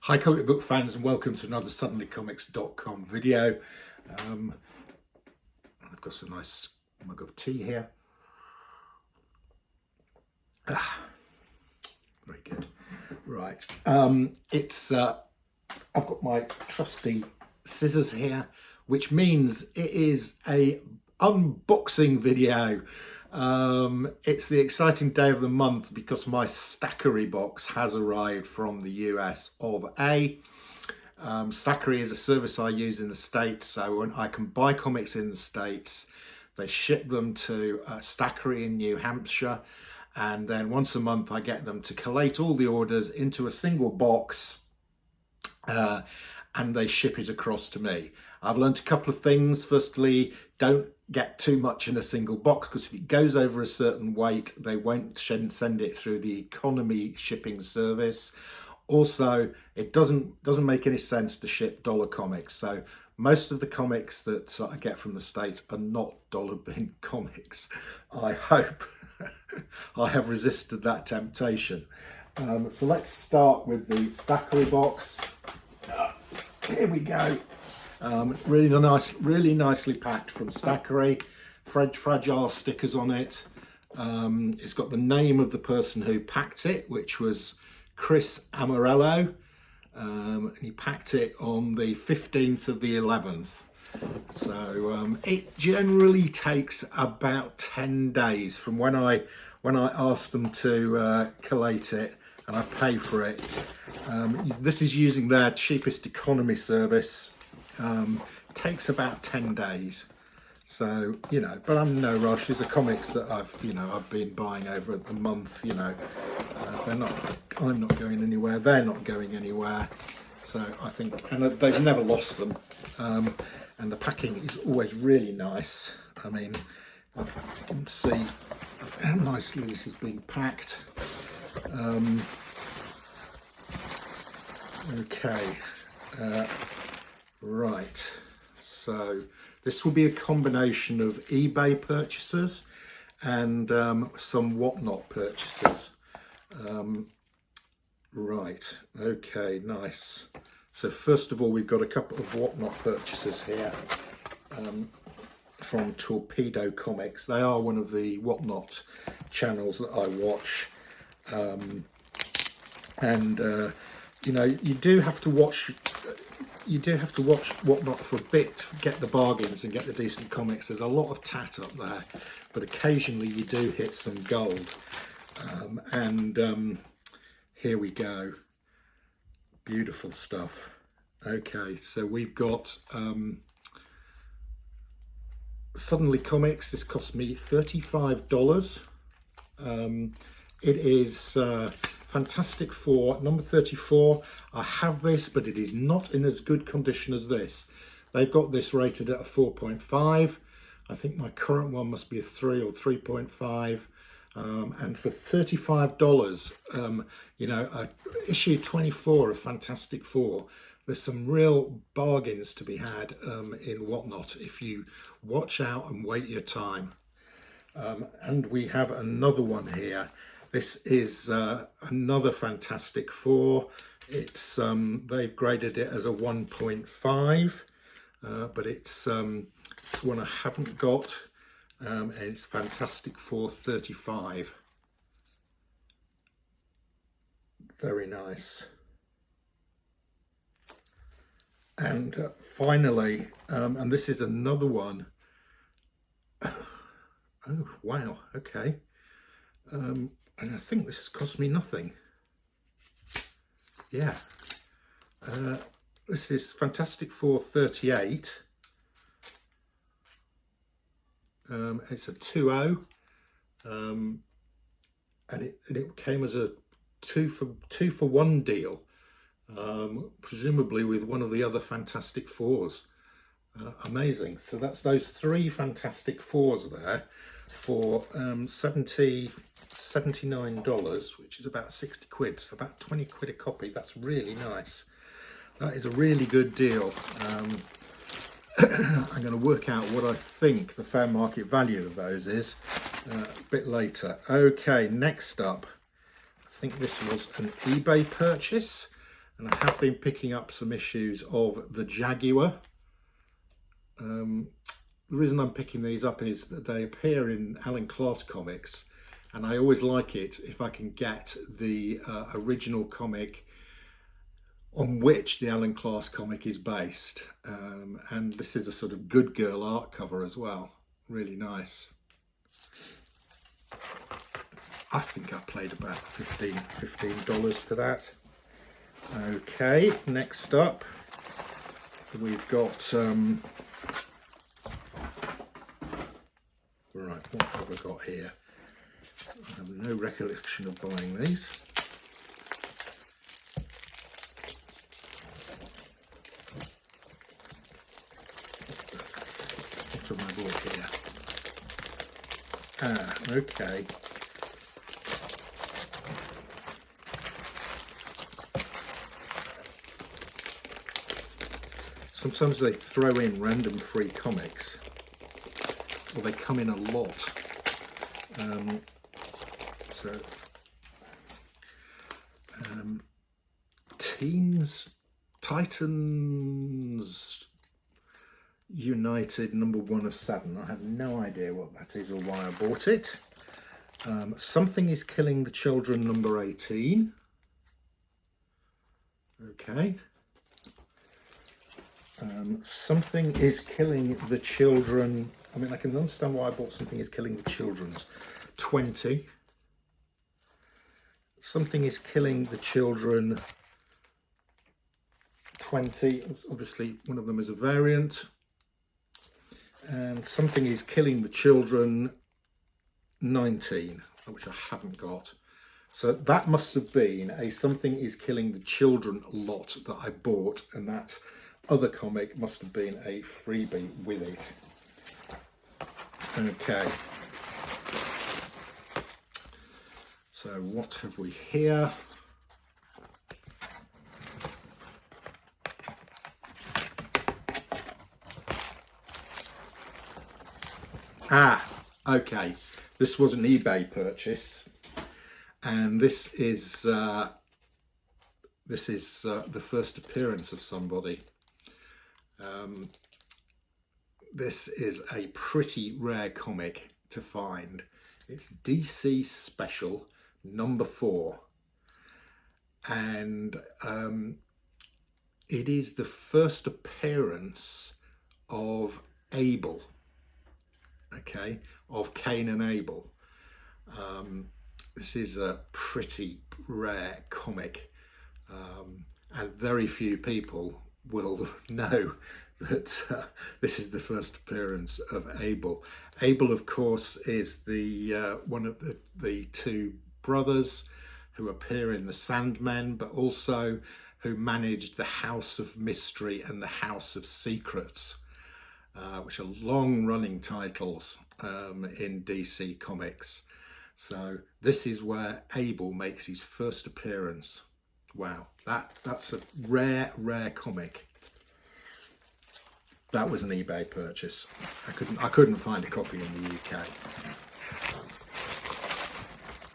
Hi comic book fans, and welcome to another suddenlycomics.com video. I've got a nice mug of tea here. Very good. Right, I've got my trusty scissors here, which means it is a unboxing video. It's the exciting day of the month because my Stackery box has arrived from the US of A. Stackery is a service I use in the States, so when I can buy comics in the States, they ship them to Stackery in New Hampshire, and then once a month I get them to collate all the orders into a single box, and they ship it across to me. I've learned a couple of things. Firstly, don't get too much in a single box, because if it goes over a certain weight, they won't send it through the economy shipping service. Also, it doesn't make any sense to ship dollar comics. So most of the comics that I get from the States are not dollar bin comics. I hope I have resisted that temptation. So let's start with the Stackery box. Here we go. Really nicely packed from Stackery. Fragile stickers on it. It's got the name of the person who packed it, which was Chris Amarello, and he packed it on the 15th of the 11th. So it generally takes about 10 days from when I ask them to collate it and I pay for it. This is using their cheapest economy service. It takes about 10 days. So, but I'm in no rush. These are comics that I've been buying over a month, I'm not going anywhere, they're not going anywhere. So I think, and they've never lost them. And the packing is always really nice. I mean, you can see how nicely this has been packed. Okay, right. So this will be a combination of eBay purchases and some Whatnot purchases. Right, okay, nice. So first of all, we've got a couple of Whatnot purchases here from Torpedo Comics. They are one of the Whatnot channels that I watch. You do have to watch Whatnot for a bit to get the bargains and get the decent comics. There's a lot of tat up there, but occasionally you do hit some gold. Here we go. Beautiful stuff. Okay, so we've got Suddenly Comics. This cost me $35. It is Fantastic Four number 34. I have this, but it is not in as good condition as this. They've got this rated at a 4.5. I think my current one must be a 3 or 3.5. And for $35, issue 24 of Fantastic Four, there's some real bargains to be had in Whatnot if you watch out and wait your time. And we have another one here. This is another Fantastic Four. It's they've graded it as a 1.5, but it's one I haven't got. And it's Fantastic Four 35. Very nice. And finally, and this is another one. Oh, wow, okay. And I think this has cost me nothing. Yeah. This is Fantastic Four 38. It's a 2.0, and it came as a two for one deal, presumably with one of the other Fantastic Fours. Amazing. So that's those three Fantastic Fours there for $79, which is about 60 quid, so about 20 quid a copy. That's really nice. That is a really good deal. I'm going to work out what I think the fair market value of those is a bit later. Okay, next up, I think this was an eBay purchase. and I have been picking up some issues of the Jaguar. The reason I'm picking these up is that they appear in Alan Clark's comics, and I always like it if I can get the original comic on which the Alan Clark comic is based. And this is a sort of good girl art cover as well. Really nice. I think I paid about $15 for that. Okay, next up we've got right, what have we got here? I have no recollection of buying these. What have I bought here? Ah, okay. Sometimes they throw in random free comics, or they come in a lot. Teens Titans United #1 of 7. I have no idea what that is or why I bought it. Something is Killing the Children #18. Okay. Something is Killing the Children. I mean, I can understand why I bought Something is Killing the Children's 20. Something is Killing the Children 20. Obviously, one of them is a variant. And Something is Killing the Children 19, which I haven't got. So that must have been a Something is Killing the Children lot that I bought, and that other comic must have been a freebie with it. Okay. So what have we here? Ah, okay. This was an eBay purchase, and this is the first appearance of somebody. This is a pretty rare comic to find. It's DC Special #4, and it is the first appearance of Abel. Okay, of Cain and Abel. This is a pretty rare comic, and very few people will know that this is the first appearance of Abel. Abel, of course, is the one of the two brothers who appear in The Sandmen, but also who managed the House of Mystery and the House of Secrets, which are long-running titles in DC Comics. So this is where Abel makes his first appearance. Wow, that's a rare comic. That was an eBay purchase. I couldn't find a copy in the UK.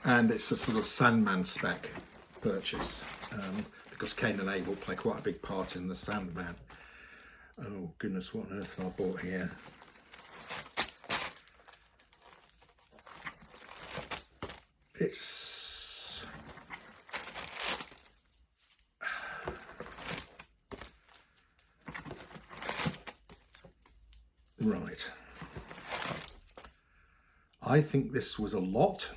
And it's a sort of Sandman spec purchase, because Cain and Abel play quite a big part in the Sandman. Oh goodness, what on earth have I bought here? It's right. I think this was a lot.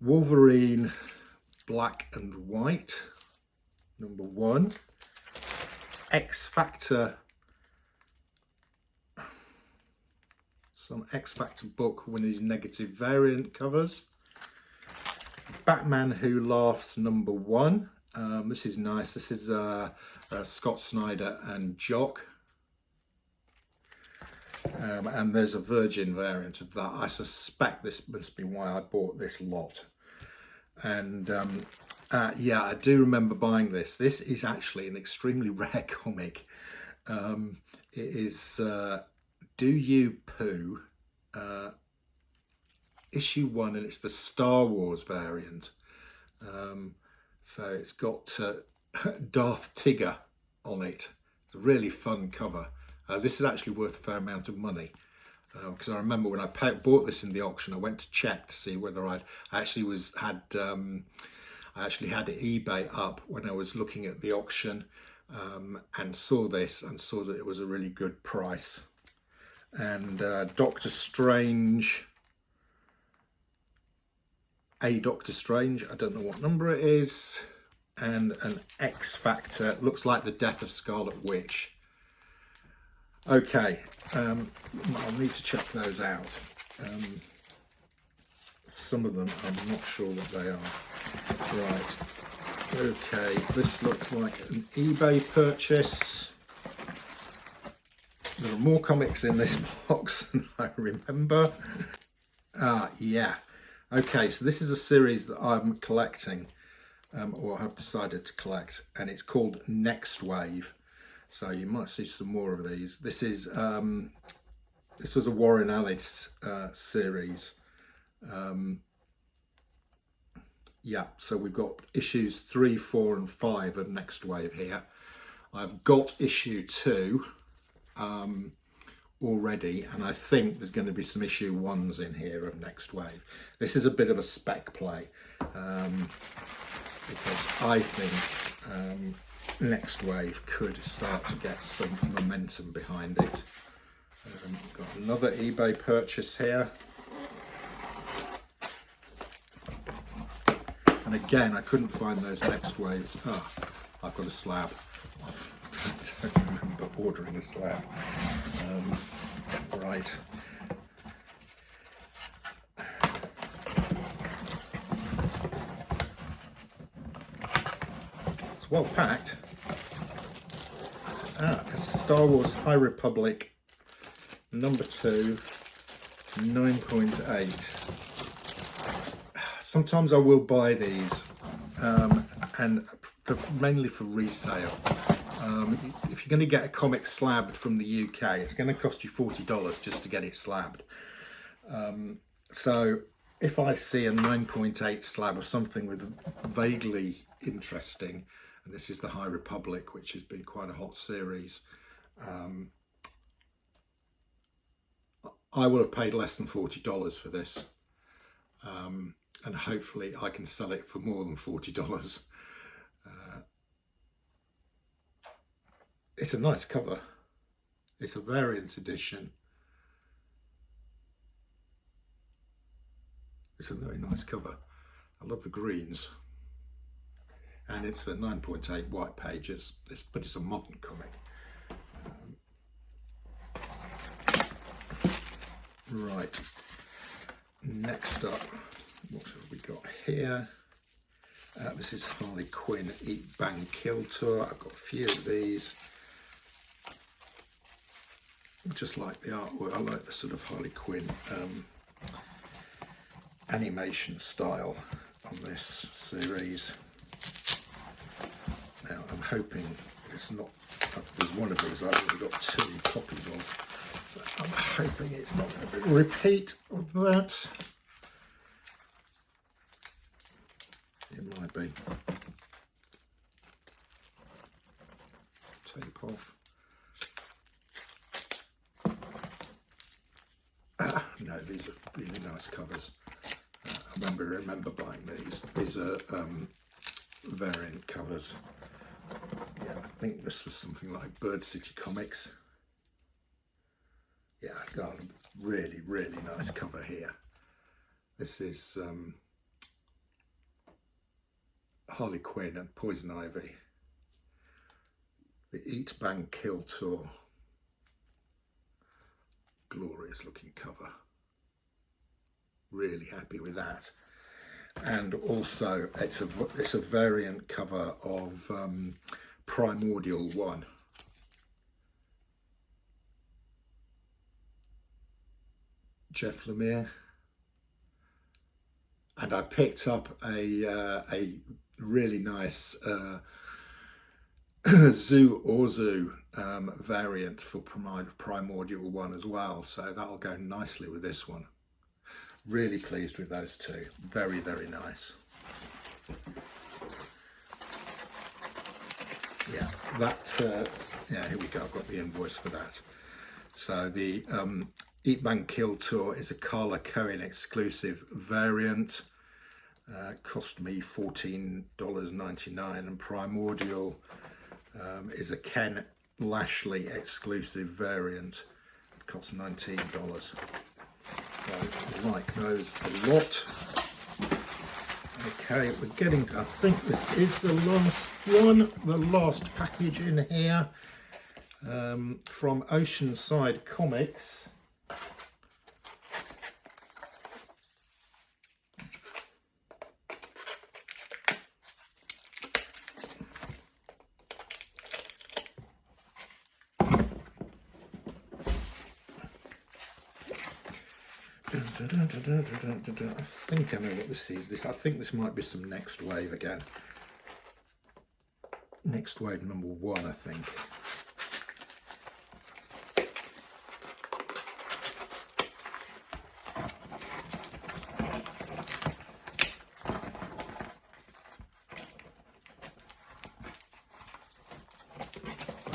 Wolverine Black and White #1. X Factor, some X Factor book with his negative variant covers. Batman Who Laughs #1. This is nice. This is Scott Snyder and Jock. And there's a Virgin variant of that. I suspect this must be why I bought this lot. And yeah, I do remember buying this. This is actually an extremely rare comic. It is Do You Poo? issue 1, and it's the Star Wars variant. So it's got Darth Tigger on it. It's a really fun cover. This is actually worth a fair amount of money, because I remember when I bought this in the auction, I went to check to see whether I actually had eBay up when I was looking at the auction, and saw this and saw that it was a really good price. And Doctor Strange, Doctor Strange, I don't know what number it is, and an X Factor. It looks like the Death of Scarlet Witch. Okay, I'll need to check those out. Some of them I'm not sure what they are. Right, okay, this looks like an eBay purchase. There are more comics in this box than I remember. Yeah. Okay, so this is a series that I'm collecting, or have decided to collect, and it's called Next Wave. So you might see some more of these. This was a Warren Ellis series. Yeah, so we've got issues 3, 4 and 5 of Next Wave here. I've got issue 2 already, and I think there's going to be some issue 1s in here of Next Wave. This is a bit of a spec play, because I think Next Wave could start to get some momentum behind it. Got another eBay purchase here, and again I couldn't find those Next Waves. I've got a slab. I don't remember ordering a slab. Right. It's well packed. It's Star Wars High Republic number 2, 9.8. Sometimes I will buy these, and mainly for resale. If you're going to get a comic slabbed from the UK, it's going to cost you $40 just to get it slabbed. So if I see a 9.8 slab of something with vaguely interesting, and this is the High Republic, which has been quite a hot series, I will have paid less than $40 for this, and hopefully I can sell it for more than $40. It's a nice cover. It's a variant edition. It's a very nice cover. I love the greens. And it's a 9.8 white pages, but it's a modern comic. Right, next up, what have we got here? This is Harley Quinn Eat, Bang, Kill Tour. I've got a few of these. I just like the artwork. I like the sort of Harley Quinn animation style on this series. Now I'm hoping it's not, there's one of these I've only got 2 copies of, so I'm hoping it's not going to be a repeat of that. It might be. Tape off. No, these are really nice covers. I remember buying these. These are variant covers. Yeah, I think this was something like Bird City Comics. Yeah, I've got a really, really nice cover here. This is Harley Quinn and Poison Ivy. The Eat, Bang, Kill Tour. Glorious looking cover. Really happy with that. And also it's a variant cover of Primordial 1. Jeff Lemire. And I picked up a really nice Zoo Orzu variant for Primordial 1 as well, so that'll go nicely with this one. Really pleased with those two. Very, very nice. Yeah, that, yeah, here we go. I've got the invoice for that. So the Eat Bang Kill Tour is a Carla Cohen exclusive variant. Cost me $14.99, and Primordial is a Ken Lashley exclusive variant. It costs $19. So I like those a lot. Okay, we're getting to, I think this is the last one, the last package in here, from Oceanside Comics. I think I know what this is. I think this might be some Next Wave again. Next Wave #1, I think.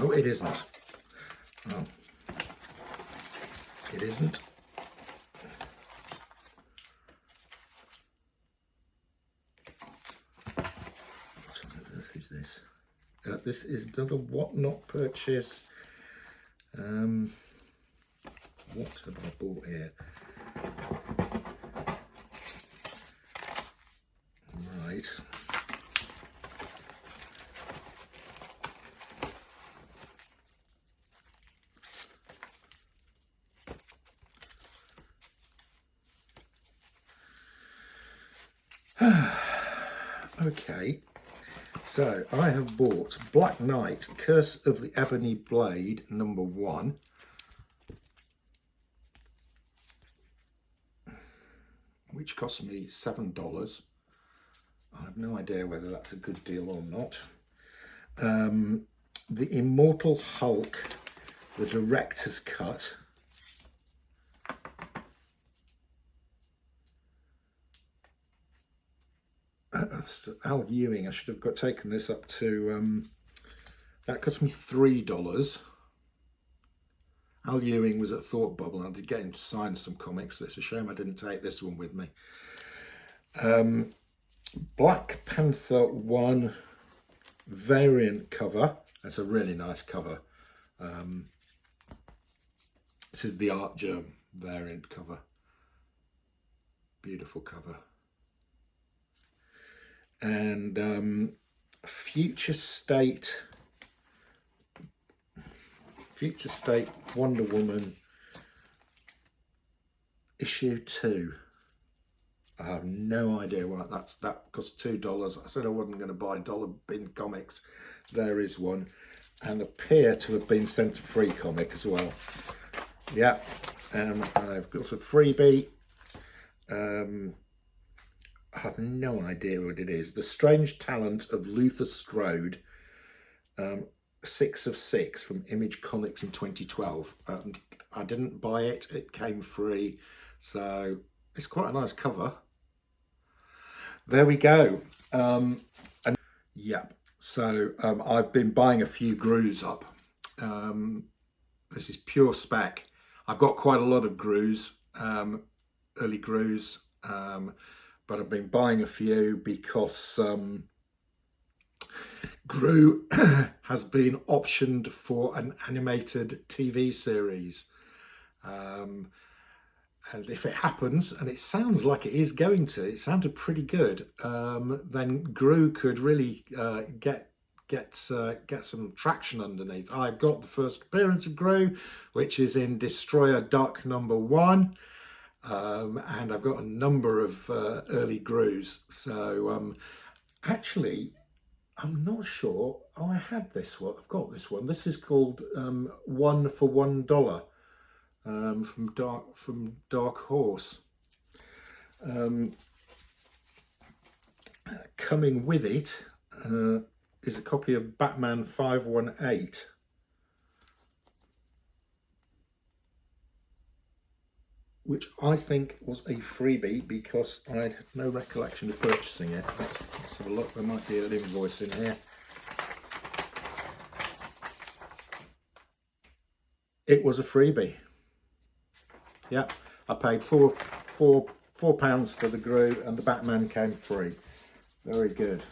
Oh, it isn't. Oh, it isn't. This? This is another what not purchase. What have I bought here? Right. Okay. So I have bought Black Knight, Curse of the Ebony Blade #1, which cost me $7. I have no idea whether that's a good deal or not. The Immortal Hulk, the director's cut. Al Ewing, I should have taken this up to, that cost me $3. Al Ewing was at Thought Bubble, and I did get him to sign some comics. It's a shame I didn't take this one with me. Black Panther 1 variant cover. That's a really nice cover. This is the Art Germ variant cover. Beautiful cover. And Future State Wonder Woman issue 2. I have no idea what that cost $2. I said I wasn't going to buy dollar bin comics. There is one, and appear to have been sent a free comic as well. Yeah, and I've got a freebie. I have no idea what it is. The Strange Talent of Luther Strode, 6 of 6 from Image Comics in 2012. I didn't buy it, it came free, so it's quite a nice cover. There we go. Yep, so I've been buying a few Grus up. This is pure spec. I've got quite a lot of Grus, early Grus, but I've been buying a few because Gru has been optioned for an animated TV series. And if it happens, and it sounds like it is going to, it sounded pretty good, then Gru could really get some traction underneath. I've got the first appearance of Gru, which is in Destroyer Duck #1. And I've got a number of early Grus. So actually, I'm not sure. Oh, I had this one. I've got this one. This is called One for $1 from Dark Horse. Coming with it is a copy of Batman 518. which I think was a freebie because I had no recollection of purchasing it. Let's have a look, there might be an invoice in here. It was a freebie. Yeah, I paid £4 for the Gru and the Batman came free. Very good.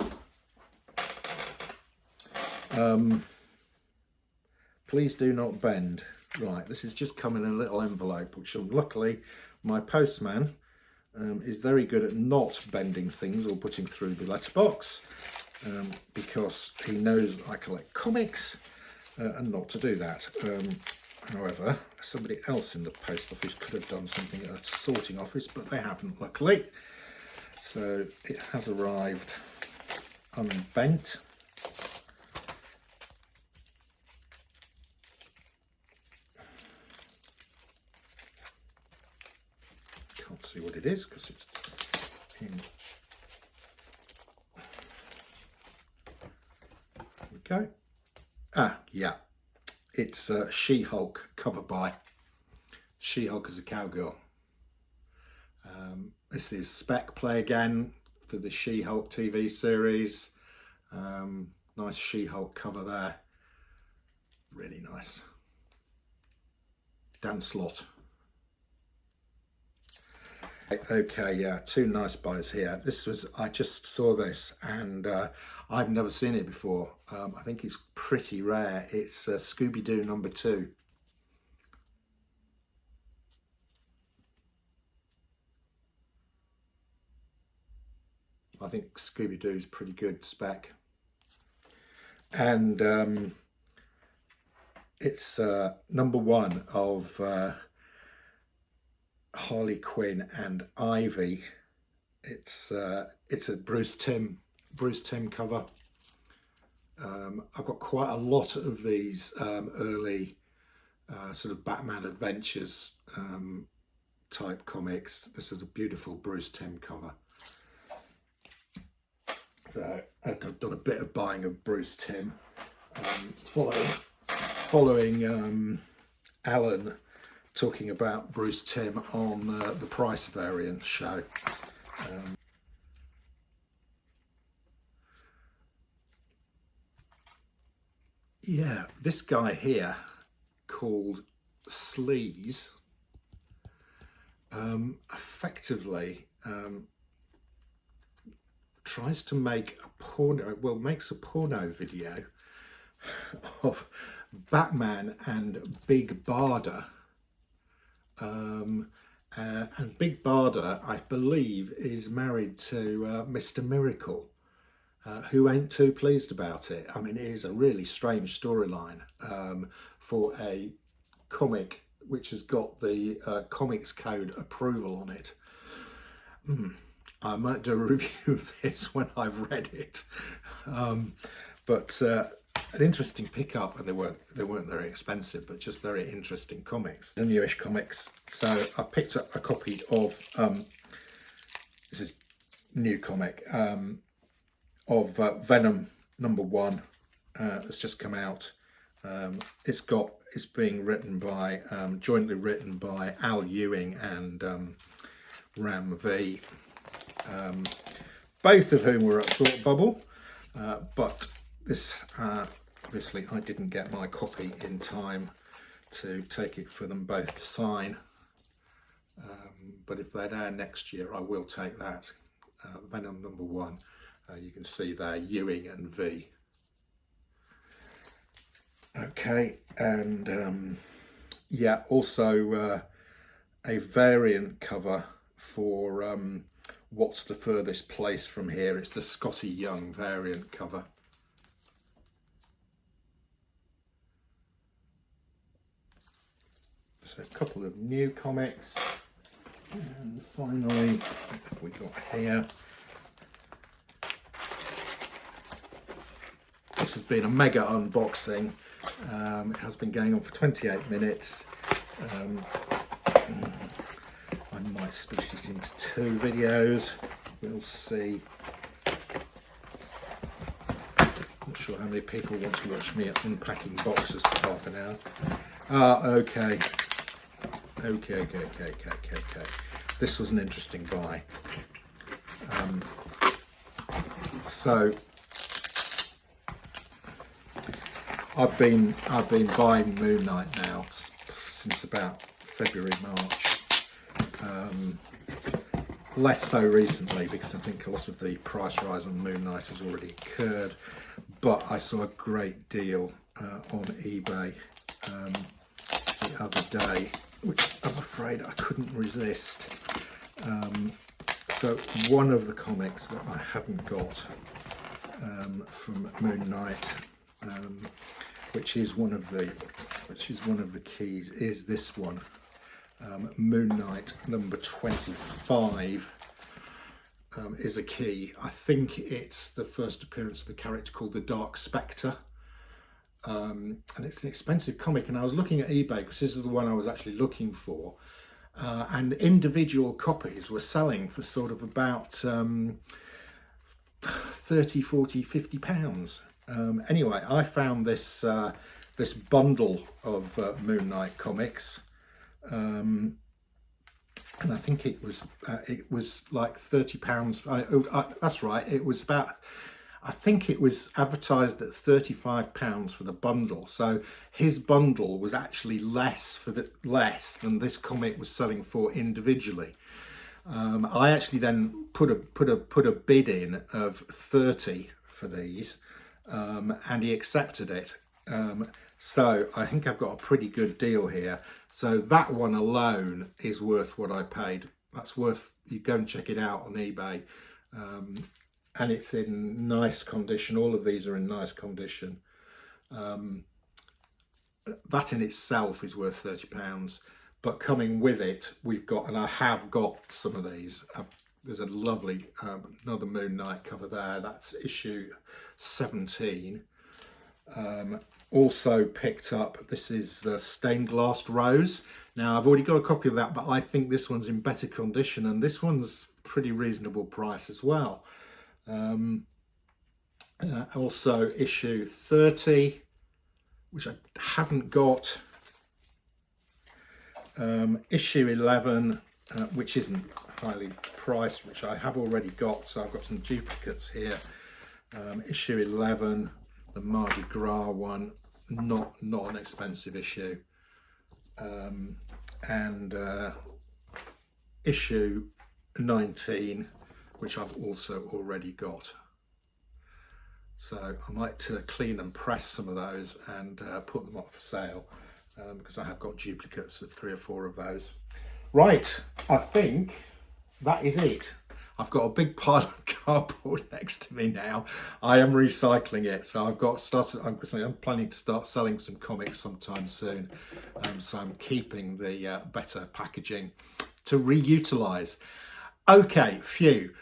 Please do not bend. Right, this has just come in a little envelope, which luckily my postman is very good at not bending things or putting through the letterbox because he knows I collect comics and not to do that. However, somebody else in the post office could have done something at a sorting office, but they haven't, luckily. So it has arrived unbent. Can't see what it is because it's in. There we go. Ah, yeah. It's She-Hulk cover by She-Hulk as a cowgirl. This is spec play again for the She-Hulk TV series. Nice She-Hulk cover there. Really nice. Dan Slott. Okay, yeah, two nice buys here. I just saw this and I've never seen it before. I think it's pretty rare. It's Scooby-Doo #2. I think Scooby-Doo's pretty good spec. And it's #1 of Harley Quinn and Ivy. It's a Bruce Timm cover. I've got quite a lot of these early sort of Batman Adventures type comics. This is a beautiful Bruce Timm cover. So I've done a bit of buying of Bruce Timm, following Alan talking about Bruce Timm on the Price Variance show. Yeah, this guy here called Sleaze effectively tries to make a porno, well, makes a porno video of Batman and Big Barda. And Big Barda, I believe, is married to Mr. Miracle, who ain't too pleased about it. I mean, it is a really strange storyline for a comic which has got the Comics Code approval on it. I might do a review of this when I've read it, but an interesting pickup, and they weren't very expensive, but just very interesting comics. The newish comics. So I picked up a copy of this is new comic of Venom #1. It's just come out. It's being written by jointly written by Al Ewing and Ram V. Both of whom were at Thought Bubble, but this obviously I didn't get my copy in time to take it for them both to sign, but if they're there next year I will take that. Venom #1, you can see there Ewing and V. Okay, and yeah, also a variant cover for What's the Furthest Place from Here. It's the Scotty Young variant cover. So a couple of new comics, and finally, what have we got here? This has been a mega unboxing. It has been going on for 28 minutes. I might split it into 2 videos. We'll see. Not sure how many people want to watch me unpacking boxes for half an hour. Okay. Okay. This was an interesting buy. So I've been buying Moon Knight now since about February, March. Less so recently because I think a lot of the price rise on Moon Knight has already occurred. But I saw a great deal on eBay the other day, which I'm afraid I couldn't resist. So one of the comics that I haven't got from Moon Knight, which is one of the keys, is this one, Moon Knight number 25. Is a key. I think it's the first appearance of a character called the Dark Spectre, and it's an expensive comic. And I was looking at eBay because this is the one I was actually looking for, and individual copies were selling for sort of about 30, 40, 50 pounds. Anyway, I found this this bundle of Moon Knight comics. And I think it was like £30. That's right. It was about. I think it was advertised at £35 for the bundle. So his bundle was actually less than this comic was selling for individually. I actually then put a bid in of 30 for these, and he accepted it. So I think I've got a pretty good deal here. So that one alone is worth what I paid. That's worth, you go and check it out on eBay. And it's in nice condition. All of these are in nice condition. That in itself is worth £30. But coming with it, we've got, and I have got some of these. There's a lovely, another Moon Knight cover there. That's issue 17. Also picked up, this is Stained Glass Rose. Now I've already got a copy of that, but I think this one's in better condition, and this one's pretty reasonable price as well. Also issue 30, which I haven't got. Issue 11, which isn't highly priced, which I have already got, so I've got some duplicates here. Issue 11, the Mardi Gras one, not an expensive issue, and issue 19, which I've also already got. So I might clean and press some of those and put them up for sale, because I have got duplicates of 3 or 4 of those. Right, I think that is it. I've got a big pile of cardboard next to me now. I am recycling it, so I'm planning to start selling some comics sometime soon. So I'm keeping the better packaging to reutilize. Okay, phew.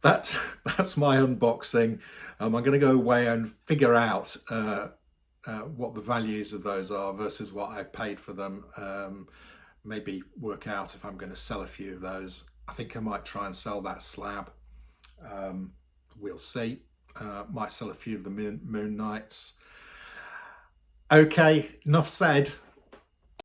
That's my unboxing. I'm going to go away and figure out what the values of those are versus what I paid for them. Maybe work out if I'm going to sell a few of those. I think I might try and sell that slab. We'll see. Might sell a few of the Moon Knights. Okay, enough said.